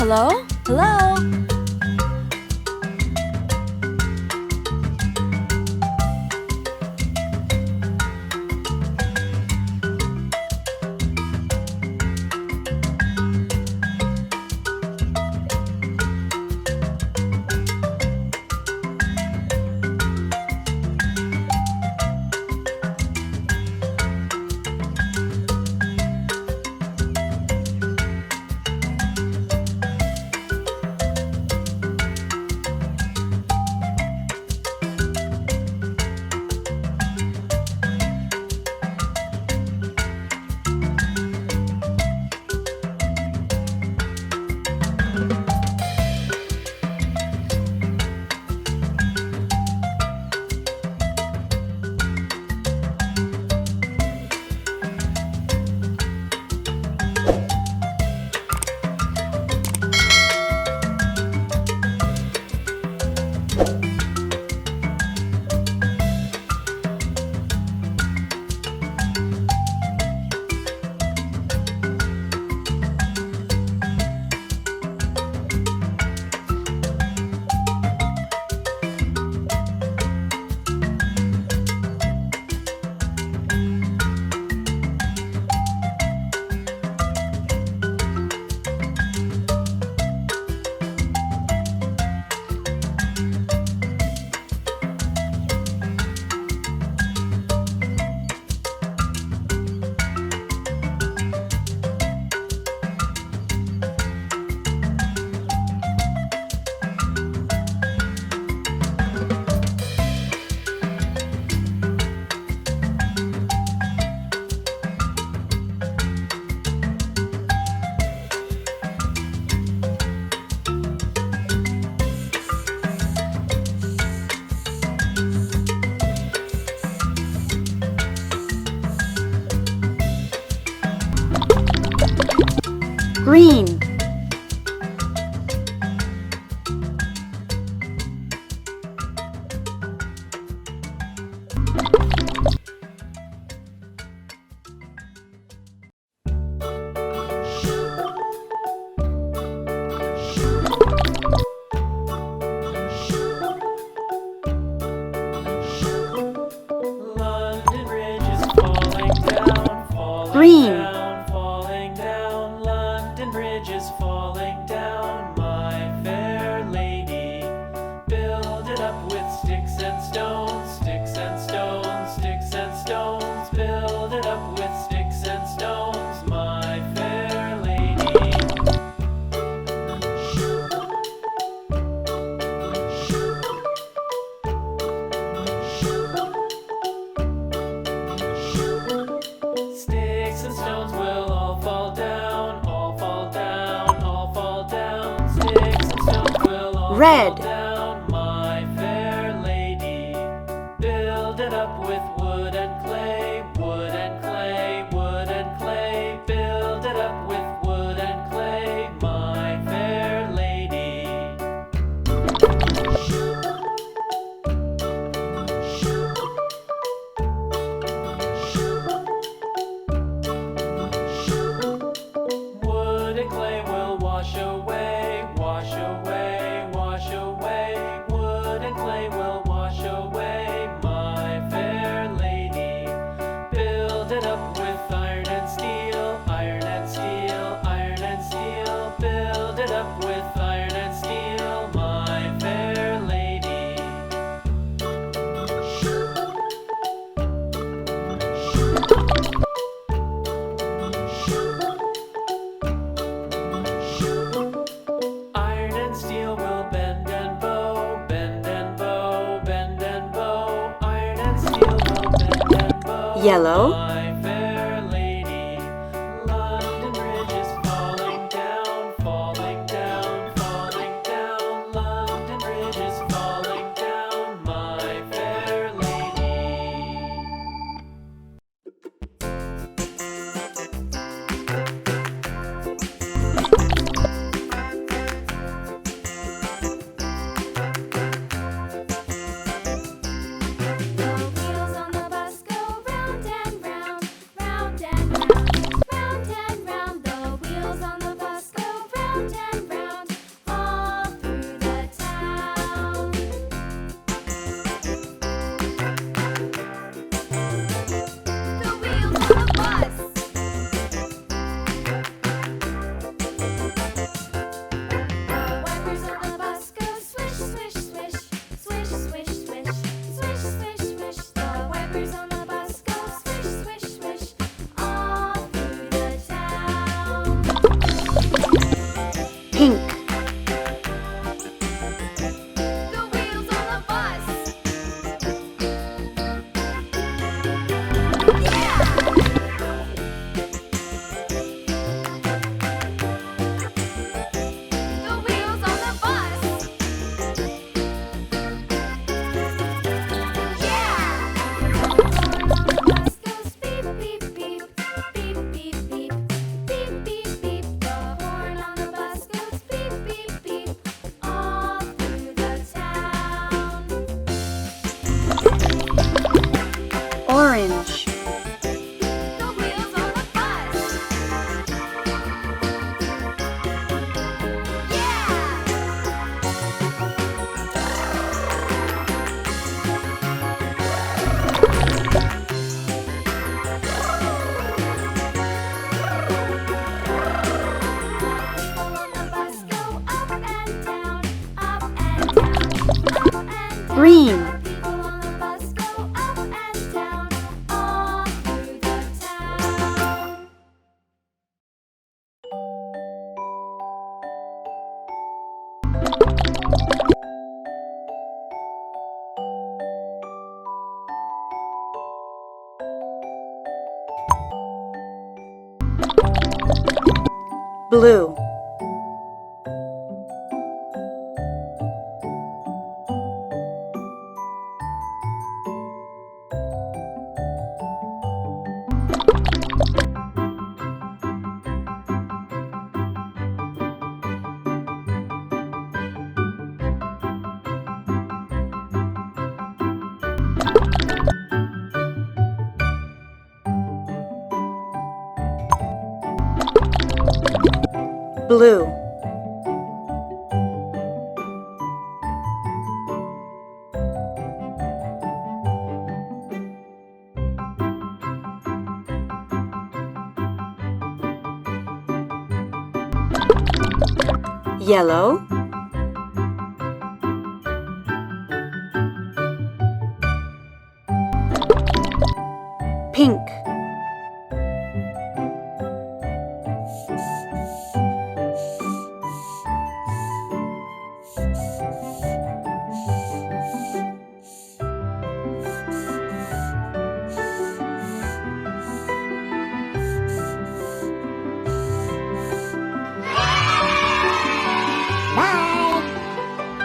Hello? Hello? Green. London Bridge is falling down, falling Green. down, falling down. London Bridge is falling down, my fair lady. Build it up with sticks and stones, sticks and stones, sticks and stones. Build it up with sticks and stones, my fair lady. Sticks and stones will all fall down, all fall down, all fall down. Sticks and stones will all Red. fall down, my fair lady. Build it up with wood and clay, wood and clay, wood and clay. Build it up with wood and clay, my fair lady. Wood and clay will wash away, wash away, wash away. Wood and clay will wash away, my fair lady. Build it up with iron and steel, iron and steel, iron and steel. Build it up with iron and steel, my fair lady. Iron and steel will bend and bow, bend and bow, bend and bow. Iron and steel will bend and bow. Yellow. My fair lady. London Bridge is falling down, falling down, falling down. London Bridge is falling down, my fair lady. The wheels on the bus go round and round. Pink. The wheels on the bus. Yeah! The wheels on the bus. Yeah! The bus goes beep, beep, beep. Beep, beep, beep. Beep, beep, beep. The horn on the bus goes beep, beep, beep. All through the town. Orange. The wheels on the bus. Yeah! People on the bus go up and down, up and down, up and down. Green. People on the bus go up and down, all through the town. Blue. Blue. Yellow. Pink.